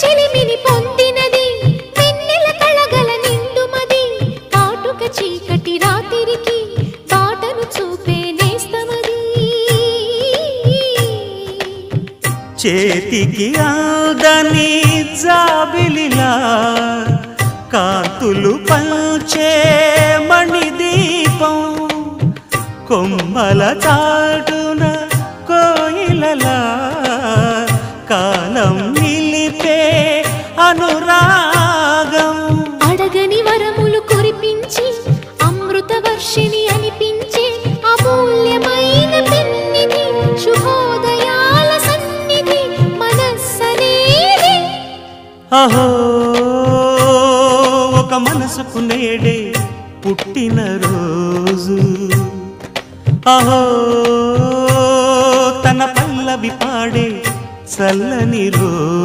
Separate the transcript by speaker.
Speaker 1: చెలిమిని పొందినది వెన్నెల కళగల నిండుమది కాటుక చీకటి రాత్రికి బాటను చూపే నేస్తమది
Speaker 2: చేతికి అందని జాబిలిలా కాంతులు పంచే మణిదీపం కొమ్మల చాటున కోయిలలా కాలం నిలిపే అనురాగం
Speaker 1: అడగని వరములు కురిపించి అమృత వర్షిణి అనిపించే అమూల్యమైన పెన్నిధి శుభోదయాల సన్నిధి మనస్సనేది
Speaker 2: అహో ఒక మనసుకు నేడే పుట్టిన రోజు అహో తన పల్లవి పాడే చల్లని రోజు